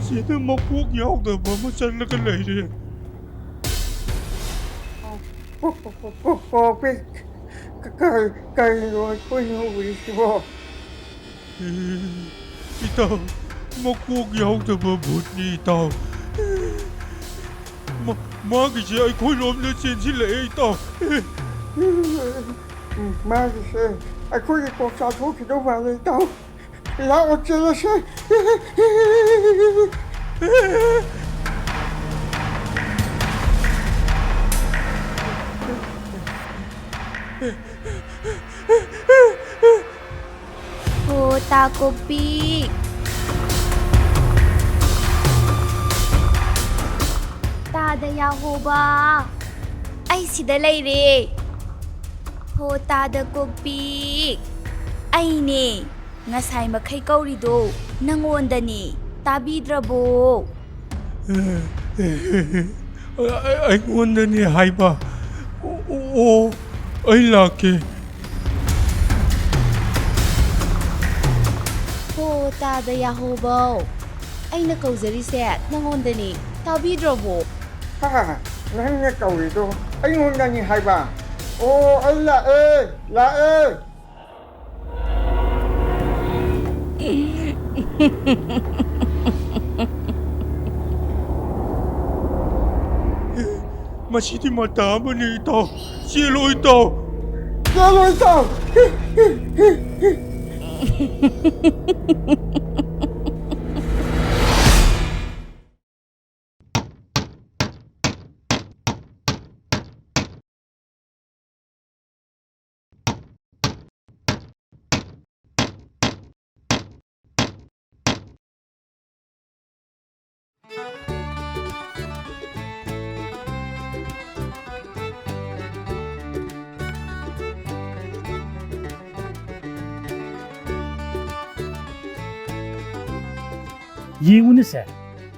ꯃꯁꯤꯗ ꯃꯀꯣꯛ ꯌꯥꯎꯗꯕ ꯑꯃ ꯆꯠꯂꯒ ꯂꯩꯔꯦ. ꯀꯩꯅꯣ ꯑꯩꯈꯣꯏꯅ ꯎꯔꯤꯁꯤꯕꯣ? 이따 먹고 야우다가 못니 이따 마기지 아이콜 없는 진실래 이따 마기지 아이콜이 꼭 사토기도 말이다. 나 어쩌겠어? Takopi Tada Yahoba Ay sida layre Ho tada kopi Ay ne Ngasay makhay kaurido Nangonda ni Tabidrabo Nangonda ni haiba O ay laki Tada Yahoba Ay nakausarisi Nangonda ni Tabidrabo Ha, nang kaurido ay ngonda ni haiba. Oh, ay lae. 마시디 마다마니 이따 시로 이따 Yunise,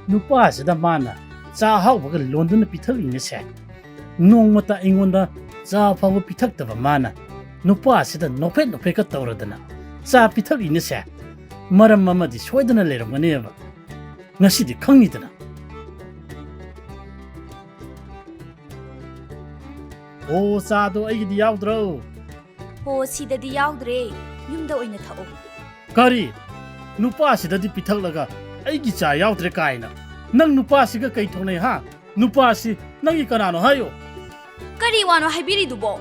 Nupas the mana, Zaha London Pitalinese. No mata ingonda, Zafa Pitak of a mana. Nupas the Nopet no Pecatoradana. Za Pitalinese. Madam Mamma dissuaded a little whenever. Nasi Kongitana. Oh, Sado, I the outro. Ho sida di yaudre Yumda oina tao Kari, Nupas the Pitalaga. ꯑꯩꯒꯤ ꯆꯥ ꯌꯥꯎꯗ꯭ꯔꯦ ꯀꯥꯏꯅ ꯅꯪ ꯅꯨꯄꯥꯁꯤꯒ ꯀꯩ ꯊꯣꯛꯅꯩ ꯍꯥ ꯅꯨꯄꯥꯁꯤ ꯅꯪꯒꯤ ꯀꯅꯥꯅꯣ ꯍꯥꯏꯌꯣ ꯀꯔꯤ ꯋꯥꯅꯣ ꯍꯥꯏꯕꯤꯔꯤꯗꯨꯕꯣ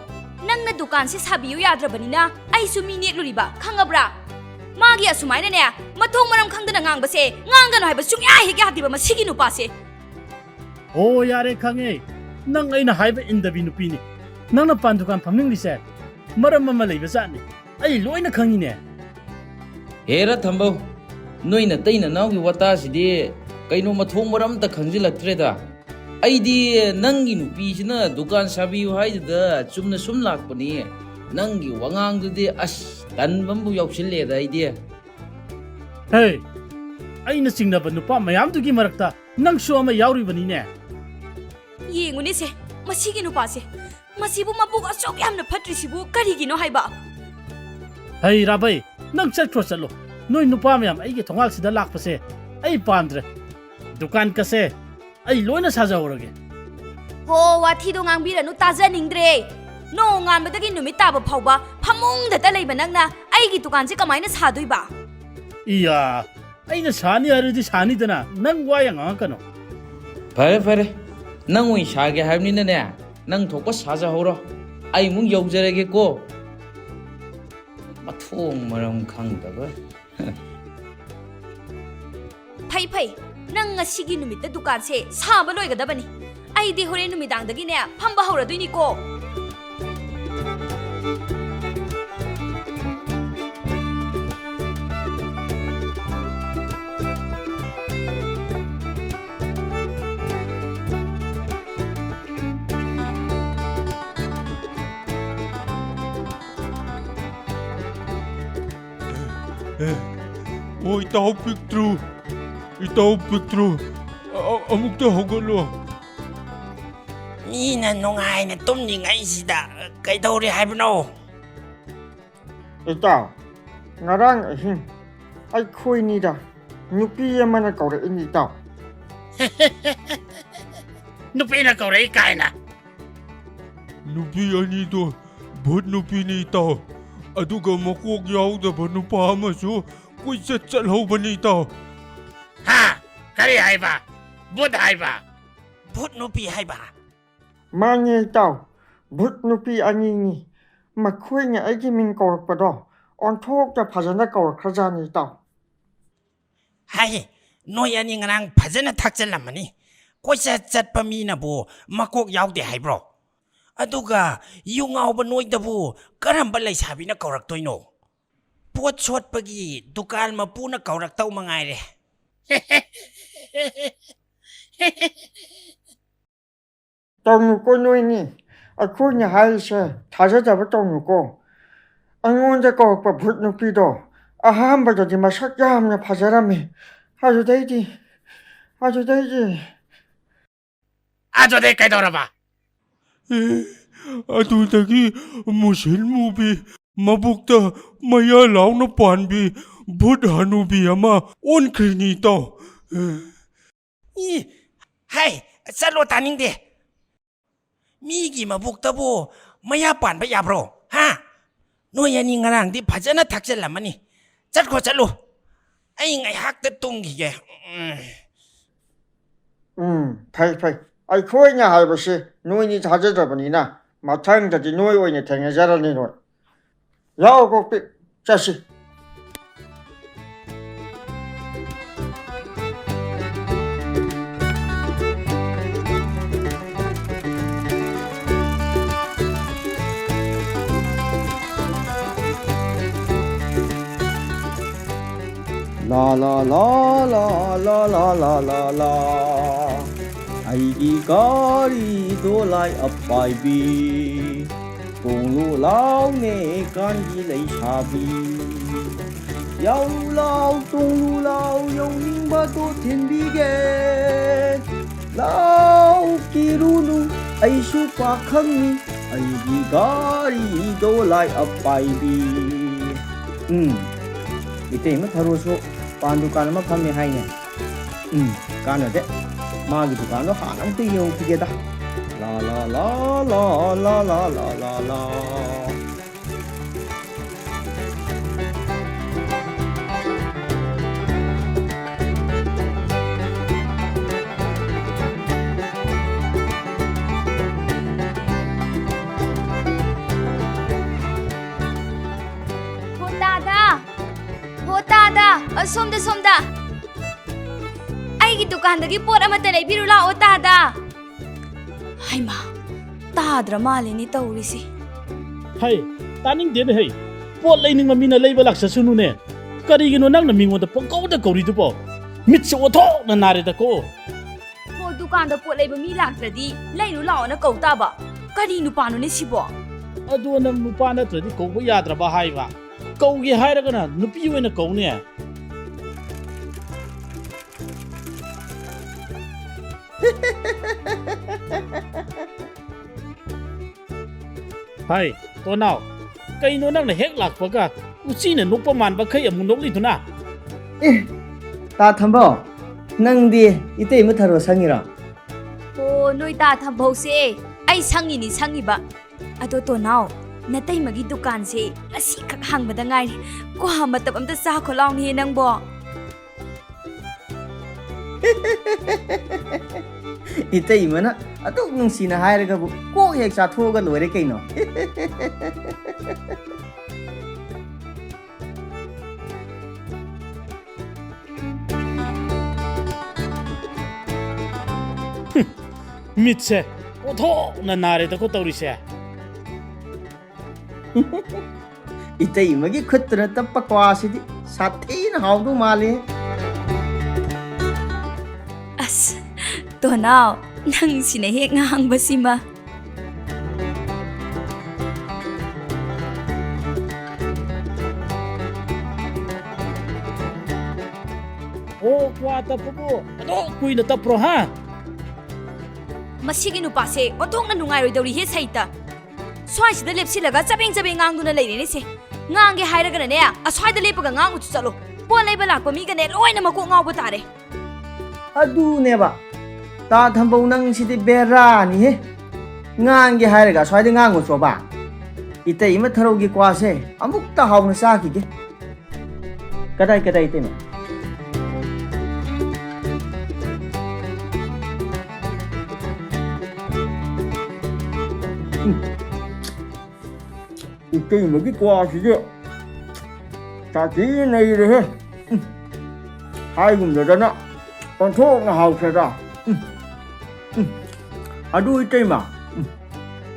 ꯅꯪꯅ ꯗꯨꯀꯥꯟꯁꯦ ꯁꯥꯕꯤꯌꯨ ꯌꯥꯗ꯭ꯔꯕꯅꯤꯅ ꯑꯩꯁꯨ ꯃꯤ ꯅꯦꯛꯂꯨꯔꯤꯕ ꯈꯪꯉꯕ꯭ꯔꯥ ꯃꯥꯒꯤ ꯑꯁꯨꯃꯥꯏꯅꯅꯦ ꯃꯊꯣꯡ ꯃꯔꯝ ꯈꯪꯗꯅ ꯉꯥꯡꯕꯁꯦ ꯉꯥꯡꯒꯅꯣ ꯍꯥꯏꯕ ꯁꯨꯡꯌꯥ ꯍꯦꯛ ꯌꯥꯗꯦꯕ ꯃꯁꯤꯒꯤ ꯅꯨꯄꯥꯁꯦ ꯑꯣ ꯌꯥꯔꯦ ꯈꯪꯉꯦ ꯅꯪ ꯑꯩꯅ ꯍꯥꯏꯕ ꯏꯟꯗꯕꯤ ꯅꯨꯄꯤꯅꯤ ꯅꯪꯅ ꯄꯥꯟ ꯗꯨꯀꯥꯟ ꯐꯝꯅꯤꯡꯂꯤꯁꯦ ꯃꯔꯝ ꯑꯃ ꯂꯩꯕ ꯖꯥꯠꯅꯤ ꯑꯩ ꯂꯣꯏꯅ ꯈꯪꯉꯤꯅꯦ ꯍꯦꯔꯥ ꯊꯝꯕꯧ ꯅꯣꯏꯅ ꯇꯩꯅ ꯅꯥꯎꯒꯤ ꯋꯥꯇꯥꯁꯤꯗꯤ ꯀꯩꯅꯣ ꯃꯊꯣꯡ ꯃꯔꯝꯇ ꯈꯪꯖꯤꯜꯂꯛꯇ꯭ꯔꯦꯗ ꯑꯩꯗꯤ ꯅꯪꯒꯤ ꯅꯨꯄꯤꯁꯤꯅ ꯗꯨꯀꯥꯟ ꯁꯥꯕꯤꯌꯨ ꯍꯥꯏꯗꯨꯗ ꯆꯨꯝꯅ ꯁꯨꯝ ꯂꯥꯛꯄꯅꯤ ꯅꯪꯒꯤ ꯋꯥꯉꯥꯡꯗꯨꯗꯤ ꯑꯁ ꯇꯟꯕꯝꯕꯨ ꯌꯥꯎꯁꯤꯜꯂꯦꯗ ꯑꯩꯗꯤ ꯍꯦ ꯑꯩꯅ ꯆꯤꯡꯅꯕ ꯅꯨꯄꯥ ꯃꯌꯥꯝꯗꯨꯒꯤ ꯃꯔꯛꯇ ꯅꯪꯁꯨ ꯑꯃ ꯌꯥꯎꯔꯤꯕꯅꯤꯅꯦ ꯌꯦꯡꯉꯨꯅꯦꯁꯦ ꯃꯁꯤꯒꯤ ꯅꯨꯄꯥꯁꯦ ꯃꯁꯤꯕꯨ ꯃꯕꯨꯛ ꯑꯁꯨꯛ ꯌꯥꯝꯅ ꯐꯠꯇ꯭ꯔꯤꯁꯤꯕꯨ ꯀꯔꯤꯒꯤꯅꯣ ꯍꯥꯏꯕ ꯍꯩ ꯔꯥꯕꯩ ꯅꯪ ꯆꯠꯈ꯭ꯔꯣ ꯆꯠꯂꯣ ꯅꯣꯏ ꯅꯨꯄꯥ ꯃꯌꯥꯝ ꯑꯩꯒꯤ ꯊꯣꯡꯒꯥꯜꯁꯤꯗ ꯂꯥꯛꯄꯁꯦ ꯑꯩ ꯄꯥꯝꯗ꯭ꯔꯦ ꯗꯨꯀꯥꯟ ꯀꯁꯦ ꯑꯩ ꯂꯣꯏꯅ ꯁꯥꯖꯍꯧꯔꯒꯦ ꯍꯣ ꯋꯥꯊꯤꯗꯣ ꯉꯥꯡꯕꯤꯔꯅꯨ ꯇꯥꯖꯅꯤꯡꯗ꯭ꯔꯦ ꯅꯣꯡ ꯉꯥꯟꯕꯗꯒꯤ ꯅꯨꯃꯤꯠ ꯇꯥꯕ ꯐꯥꯎꯕ ꯐꯃꯨꯡꯗꯇ ꯂꯩꯕ ꯅꯪꯅ ꯑꯩꯒꯤ ꯗꯨꯀꯥꯟꯁꯦ ꯀꯃꯥꯏꯅ ꯁꯥꯗꯣꯏꯕ 이야 ꯑꯩꯅ ꯁꯥꯅꯤ ꯍꯥꯏꯔꯗꯤ ꯁꯥꯅꯤꯗꯅ ꯅꯪ ꯋꯥ ꯌꯥꯝ ꯉꯥꯡꯉꯛꯀꯅꯣ ꯐꯔꯦ ꯅꯪ ꯑꯣꯏ ꯁꯥꯒꯦ ꯍꯥꯏꯕꯅꯤꯅꯅꯦ ꯅꯪ ꯊꯣꯛꯄ ꯁꯥꯖꯍꯧꯔꯣ ꯑꯩ ꯑꯃꯨꯛ ꯌꯧꯖꯔꯒꯦꯀꯣ ꯃꯊꯣꯡ ꯃꯔꯝ ꯈꯪꯗꯕ ꯐꯩ ꯅꯪ ꯉꯁꯤꯒꯤ ꯅꯨꯃꯤꯠꯇ ꯗꯨꯀꯥꯟꯁꯦ ꯁꯥꯕ ꯂꯣꯏꯒꯗꯕꯅꯤ ꯑꯩꯗꯤ ꯍꯣꯔꯦꯟ ꯅꯨꯃꯤꯗꯥꯡꯗꯒꯤꯅꯦ ꯐꯝꯕ ꯍꯧꯔꯗꯣꯏꯅꯤꯀꯣ 이따 빅트루 아무것도 하걸로 미나 농아이는 똠닝아이시다 그이도리 하이브노 이따 나랑 아이코이니다 nupi amana kaurꯛꯏꯅꯤ ꯏꯇꯥꯎ ꯅꯨꯄꯤꯅ ꯀꯧꯔꯛꯏ ꯀꯥꯏꯅ ꯅꯨꯄꯤ ꯑꯅꯤꯗꯣ ꯚꯨꯠ ꯅꯨꯄꯤꯅꯤ ꯏꯇꯥꯎ ꯑꯗꯨꯒ ꯃꯀꯣꯛ ꯌꯥꯎꯗꯕ ꯅꯨꯄꯥ ꯑꯃꯁꯨ ꯀꯣꯏꯆꯠ ꯆꯠꯍꯧꯕꯅꯤ ꯏꯇꯥꯎ ꯍꯥ ꯀꯔꯤ ꯍꯥꯏꯕ ꯚꯨꯠ ꯍꯥꯏꯕ ꯚꯨꯠ ꯅꯨꯄꯤ ꯍꯥꯏꯕ ꯃꯥꯅꯦ ꯏꯇꯥꯎ ꯚꯨꯠ ꯅꯨꯄꯤ ꯑꯅꯤꯅꯤ ꯃꯈꯣꯏꯅ ꯑꯩꯒꯤ ꯃꯤꯡ ꯀꯧꯔꯛꯄꯗꯣ ꯑꯣꯟꯊꯣꯛꯇ ꯐꯖꯅ ꯀꯧꯔꯛꯈ꯭ꯔꯖꯥꯠꯅꯤ ꯏꯇꯥꯎ ꯍꯥꯏ ꯅꯣꯏ ꯑꯅꯤ ꯉꯔꯥꯡ ꯐꯖꯅ ꯊꯛꯆꯜꯂꯝꯃꯅꯤ ꯀꯣꯏꯆꯠ ꯆꯠꯄ ꯃꯤꯅꯕꯨ ꯃꯀꯣꯛ ꯌꯥꯎꯗꯦ ꯍꯥꯏꯕ꯭ꯔꯣ ꯑꯗꯨꯒ ꯌꯨ ꯉꯥꯎꯕ ꯅꯣꯏꯗꯕꯨ ꯀꯔꯝꯕ ꯂꯩꯁꯥꯕꯤꯅ ꯀꯧꯔꯛꯇꯣꯏꯅꯣ ꯄꯣꯠ ꯁꯣꯠꯄꯒꯤ ꯗꯨꯀꯥꯟ ꯃꯄꯨꯅ ꯀꯧꯔꯛꯇꯧ ꯃꯉꯥꯏꯔꯦ ꯇꯧꯅꯨꯀꯣ ꯅꯣꯏꯅꯤ ꯑꯩꯈꯣꯏꯅ ꯍꯥꯏꯔꯤꯁꯦ ꯊꯥꯖꯗꯕ ꯇꯧꯅꯨꯀꯣ ꯑꯩꯉꯣꯟꯗ ꯀꯧꯔꯛꯄ ꯚꯨꯠ ꯅꯨꯄꯤꯗꯣ ꯑꯍꯥꯟꯕꯗꯗꯤ ꯃꯁꯛ ꯌꯥꯝꯅ ꯐꯖꯔꯝꯃꯤ ꯑꯗꯨꯗꯩꯗꯤ ꯑꯗꯨꯗꯩ ꯀꯩꯗꯧꯔꯕ ꯑꯗꯨꯗꯒꯤ ꯃꯨꯁꯤꯜ ꯃꯨꯕꯤ ꯃꯕꯨꯛꯇ ꯃꯌꯥ ꯂꯥꯎꯅ ꯄꯥꯟꯕꯤ ꯚꯨꯠ ꯍꯅꯨꯕꯤ ꯑꯃ ꯑꯣꯟꯈ꯭ꯔꯤꯅꯤ ꯏꯇꯥꯎ ꯍꯥꯏ ꯆꯠꯂꯣ ꯇꯥꯅꯤꯡꯗꯦ ꯃꯤꯒꯤ ꯃꯕꯨꯛꯇꯕꯨ ꯃꯌꯥ ꯄꯥꯟꯕ ꯌꯥꯕ꯭ꯔꯣ ꯍꯥ ꯅꯣꯏ ꯑꯅꯤ ꯉꯔꯥꯡꯗꯤ ꯐꯖꯅ ꯊꯛꯆꯜꯂꯝꯃꯅꯤ ꯆꯠꯈ꯭ꯔꯣ ꯆꯠꯂꯣ ꯑꯩ ꯉꯥꯏꯍꯥꯛꯇ ꯇꯨꯝꯈꯤꯒꯦ ꯐꯩ ꯑꯩꯈꯣꯏꯅ ꯍꯥꯏꯕꯁꯦ ꯅꯣꯏꯅꯤ ꯊꯥꯖꯗ꯭ꯔꯕꯅꯤꯅ ꯃꯊꯪꯗꯗꯤ ꯅꯣꯏ ꯑꯣꯏꯅ ꯊꯦꯡꯅꯖꯔꯅꯤ ꯅꯣꯏ ꯂꯥꯛꯑꯣ ꯀꯣꯛꯄꯤ ꯆꯠꯁꯤ La la la la la la la la la Aigi gari do lai appai bi Kung lu lao ne kan gi lai sha bi Yau lu lao tung lu lao yong ning ba do thin bi ge Lao ki ru nu ai su pa khang ni Aigi gari do lai appai bi Itay mo tharo so pan dukan ma phami haine kana de magi dukan no hanam ti yung tigeda la la la la la la la la la ꯁꯣꯝꯗ ꯑꯩꯒꯤ ꯗꯨꯀꯥꯟꯗꯒꯤ ꯄꯣꯠ ꯑꯃꯠꯇ ꯂꯩꯕꯤꯔꯨ ꯂꯥꯛꯑꯣ ꯇꯥꯗ ꯍꯩꯃꯥ ꯇꯥꯗ꯭ꯔ ꯃꯥꯜꯂꯦꯅꯦ ꯇꯧꯔꯤꯁꯤ ꯍꯩ ꯇꯥꯅꯤꯡꯗꯦꯅꯦ ꯍꯩ ꯄꯣꯠ ꯂꯩꯅꯤꯡꯕ ꯃꯤꯅ ꯂꯩꯕ ꯂꯥꯛꯆꯁꯅꯨꯅꯦ ꯀꯔꯤꯒꯤꯅꯣ ꯅꯪꯅ ꯃꯤꯉꯣꯟꯗ ꯄꯪꯀꯧꯗ ꯀꯧꯔꯤꯗꯨꯕꯣ ꯃꯤꯠꯁꯦ ꯑꯣꯊꯣꯛꯅ ꯅꯥꯔꯦꯗꯀꯣ ꯍꯣ ꯗꯨꯀꯥꯟꯗ ꯄꯣꯠ ꯂꯩꯕ ꯃꯤ ꯂꯥꯛꯇ꯭ꯔꯗꯤ ꯂꯩꯔꯨ ꯂꯥꯛꯑꯣꯅ ꯀꯧ ꯇꯥꯕ ꯀꯔꯤ ꯅꯨꯄꯥꯅꯣꯅꯦ ꯁꯤꯕꯣ ꯑꯗꯣ ꯅꯪ ꯅꯨꯄꯥ ꯅꯠꯇ꯭ꯔꯗꯤ ꯀꯧꯕ ꯌꯥꯗ꯭ꯔꯕ ꯍꯥꯏꯕ ꯀꯧꯒꯦ ꯍꯥꯏꯔꯒꯅ ꯅꯨꯄꯤ ꯑꯣꯏꯅ ꯀꯧꯅꯦ Hai, Tonao, kaino nang na hek lakpaga, uchi na nukpa manba kay amung nokliduna. Ta thambao, nang di itay mo tharo sangira. Oh, noi ta thambao se, ay sangi ni sangi ba. Ado Tonao, natay magi dukan se, asi kak hang badangay, kwa matab amta sa kolaw ni nang bo. Itay mo na, atok nung sinahay ka bu, kung hek sa thuga lore kay no. Mitse, oto na narita ko taurise. Itay magi khut na tapakwa sidi, sathi na hawdo mali. As, Tonao, nang sinahik nga hang basima. Oh, kwata po po. Ano, kuy na tapro ha? Masigi nupase, otong na nungay daw rihe saita. Swai sida lepsilaga, sabing ngang doon na lay rin se. Ngang ge hayra ka na niya, asway da lepaga ngang utu salo. ꯄꯣꯠ ꯂꯩꯕ ꯂꯥꯛꯄ ꯃꯤꯒꯅꯦ ꯂꯣꯏꯅ ꯃꯀꯣꯛ ꯉꯥꯎꯕ ꯇꯥꯔꯦ ꯑꯗꯨꯅꯦꯕ ꯇꯥ ꯊꯝꯕꯧ ꯅꯪꯁꯤꯗꯤ ꯕꯦꯔꯥꯅꯤꯍꯦ ꯉꯥꯡꯒꯦ ꯍꯥꯏꯔꯒ ꯁ꯭ꯋꯥꯏꯗ ꯉꯥꯡꯉꯨꯆꯣꯕ ꯏꯇꯩꯃ ꯊꯔꯧꯒꯤ ꯀ꯭ꯋꯥꯁꯦ ꯑꯃꯨꯛꯇ ꯍꯥꯎꯅ ꯆꯥꯈꯤꯒꯦ ꯀꯗꯥꯏ ꯏꯇꯩꯃ 이때이먹이 꼬아시지 자기네 이래 아이고 여자나 온통나 하우세다 아두 이때이마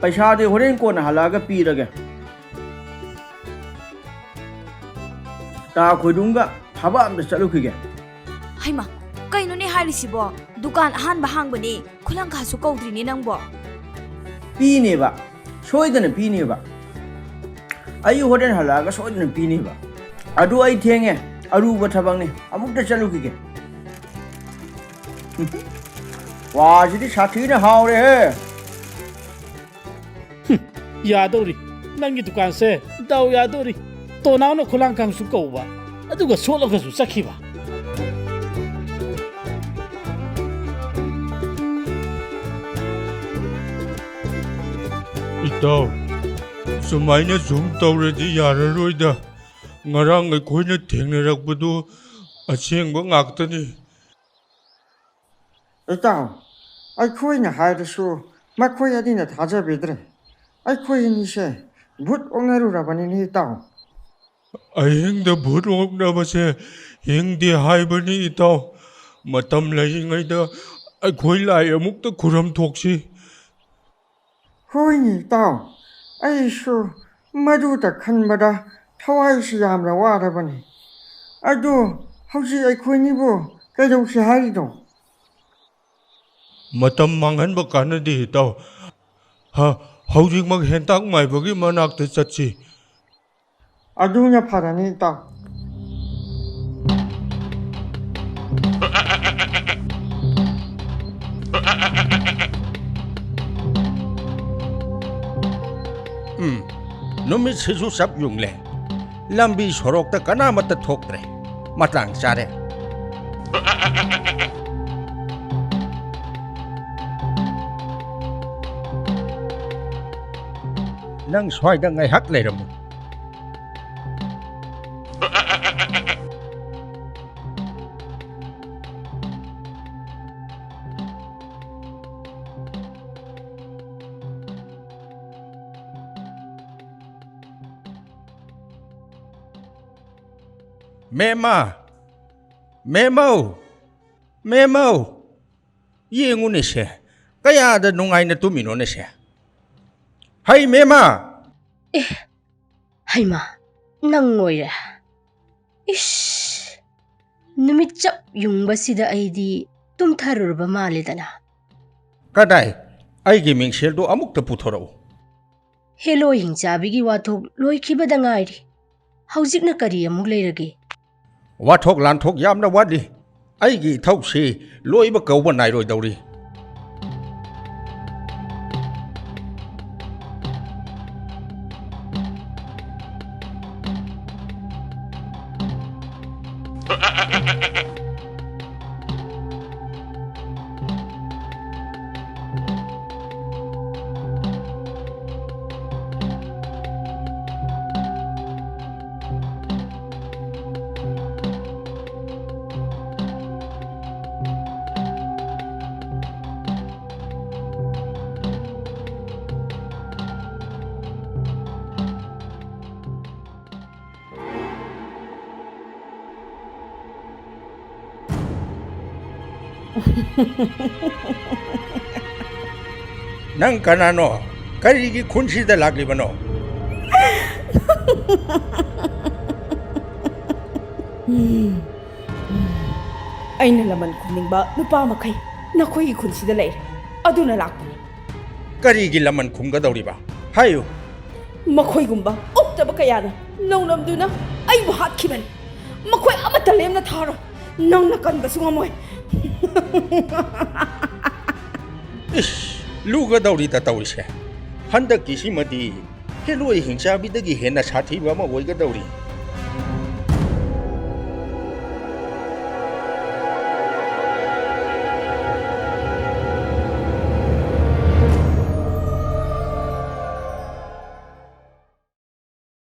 पैसादे होरेन कोन हलागा पीरगे ता खोदुंगा थबा अम चलुखिगे हाइमा कइनोने हारिसिबो दुकान अहान बहांगबनी खुलां खासु कौद्रिनी नंगबो पीनेबा सोइदने पीनेबा आई होरेन हलागा सोइदने पीनेबा अदु आई थेंगे अरुब थबंगने अमुक्ता चलुखिगे वाजिदि साथीने हावरे यादौरी नंगी दुकान से दाव यादौरी तो नावना खुलांग कांगसु कौबा अदुगा सोलगसु चखिबा ꯏꯇꯥꯎ ꯁꯨꯃꯥꯏꯅ ꯁꯨꯝ ꯇꯧꯔꯗꯤ ꯌꯥꯔꯔꯣꯏꯗ ꯉꯔꯥꯡ ꯑꯩꯈꯣꯏꯅ ꯊꯦꯡꯅꯔꯛꯄꯗꯨ ꯑꯁꯦꯡꯕ ꯉꯥꯛꯇꯅꯤ 이따 아이코이나 하이르수 마코야디나 다자비드레 아이코이니세 붓 옥나루라바니니 이따 ꯑꯍꯤꯡꯗ ꯚꯨꯠ ꯑꯣꯛꯅꯕꯁꯦ ꯍꯤꯡꯗꯦ ꯍꯥꯏꯕꯅꯤ ꯏꯇꯥꯎ ꯃꯇꯝ ꯂꯩꯔꯤꯉꯩꯗ ꯑꯩꯈꯣꯏ ꯂꯥꯏ ꯑꯃꯨꯛꯇ ꯈꯨꯔꯨꯝꯊꯣꯛꯁꯤ 호이니 이따 아이수 마두다 칸바다 타와이시 야므라 와라바니 아두 혹시 아이코이니부 그저혹시 하리도 ꯃꯇꯝ ꯃꯥꯡꯍꯟꯕ ꯀꯥꯟꯅꯗꯦ ꯏꯇꯥꯎ ꯍꯧꯖꯤꯛꯃꯛ ꯍꯦꯟꯇꯥꯛ ꯃꯥꯏꯕꯒꯤ ꯃꯅꯥꯛꯇ ꯆꯠꯁꯤ 아두냐 파라니 이따 ꯅꯨꯃꯤꯠꯁꯤꯁꯨ ꯆꯞ ꯌꯨꯡꯂꯦ ꯂꯝꯕꯤ ꯁꯣꯔꯣꯛꯇ ꯀꯅꯥꯃꯠꯇ ꯊꯣꯛꯇ꯭ꯔꯦ ꯃꯇꯥꯡ ꯆꯥꯔꯦ ꯅꯪ ꯁ꯭ꯋꯥꯏꯗ ꯉꯥꯏꯍꯥꯛ ꯂꯩꯔꯝꯃꯨ ꯃꯦꯃꯧ ꯌꯦꯡꯉꯨꯅꯦꯁꯦ ꯀꯌꯥꯗ ꯅꯨꯡꯉꯥꯏꯅ ꯇꯨꯝꯃꯤꯅꯣꯅꯦꯁꯦ ꯍꯩ ꯃꯦꯃꯥ ꯍꯩꯃꯥ ꯅꯪ ꯑꯣꯏꯔꯦ ꯏꯁ ꯅꯨꯃꯤꯠ ꯆꯞ ꯌꯨꯡꯕꯁꯤꯗ ꯑꯩꯗꯤ ꯇꯨꯝꯊꯔꯨꯔꯕ ꯃꯥꯜꯂꯦꯗꯅ ꯀꯗꯥꯏ ꯑꯩꯒꯤ ꯃꯤꯡꯁꯦꯜꯗꯣ ꯑꯃꯨꯛꯇ ꯄꯨꯊꯣꯔꯛꯎ ꯍꯦꯂꯣ ꯍꯤꯡꯆꯥꯕꯤꯒꯤ ꯋꯥꯊꯣꯛ ꯂꯣꯏꯈꯤꯕꯗ ꯉꯥꯏꯔꯤ ꯍꯧꯖꯤꯛꯅ ꯀꯔꯤ ꯑꯃꯨꯛ ꯂꯩꯔꯒꯦ ꯋꯥꯊꯣꯛ ꯂꯥꯟꯊꯣꯛ ꯌꯥꯝꯅ ꯋꯥꯠꯂꯤ ꯑꯩꯒꯤ ꯏꯊꯧꯁꯤ ꯂꯣꯏꯕ ꯀꯧꯕ ꯅꯥꯏꯔꯣꯏꯗꯧꯔꯤ ꯅꯪ ꯀꯅꯥꯅꯣ ꯀꯔꯤꯒꯤ ꯈꯨꯟꯁꯤꯗ ꯂꯥꯛꯂꯤꯕꯅꯣ ꯑꯩꯅ ꯂꯃꯟ ꯈꯨꯝꯅꯤꯡꯕ ꯅꯨꯄꯥ ꯃꯈꯩ ꯅꯈꯣꯏꯒꯤ ꯈꯨꯟꯁꯤꯗ ꯂꯩꯔꯦ ꯑꯗꯨꯅ ꯂꯥꯛꯄꯅꯤ ꯀꯔꯤꯒꯤ ꯂꯃꯟ ꯈꯨꯝꯒꯗꯧꯔꯤꯕ ꯍꯥꯏꯌꯨ ꯃꯈꯣꯏꯒꯨꯝꯕ ꯎꯞꯇꯕ ꯀꯌꯥꯅ ꯅꯧꯅꯝꯗꯨꯅ ꯑꯩꯕꯨ ꯍꯥꯠꯈꯤꯕꯅꯤ ꯃꯈꯣꯏ ꯑꯃꯠꯇ ꯂꯦꯝꯅ ꯊꯥꯔꯣꯏ ꯅꯪꯅ ꯀꯟꯕꯁꯨ ꯉꯝꯃꯣꯏ ꯏꯁ ꯂꯨꯒꯗꯧꯔꯤꯗ ꯇꯧꯔꯤꯁꯦ ꯍꯟꯗꯛꯀꯤꯁꯤꯃꯗꯤ ꯍꯦꯂꯣꯏ ꯍꯤꯡꯆꯥꯕꯤꯗꯒꯤ ꯍꯦꯟꯅ ꯁꯥꯊꯤꯕ ꯑꯃ ꯑꯣꯏꯒꯗꯧꯔꯤ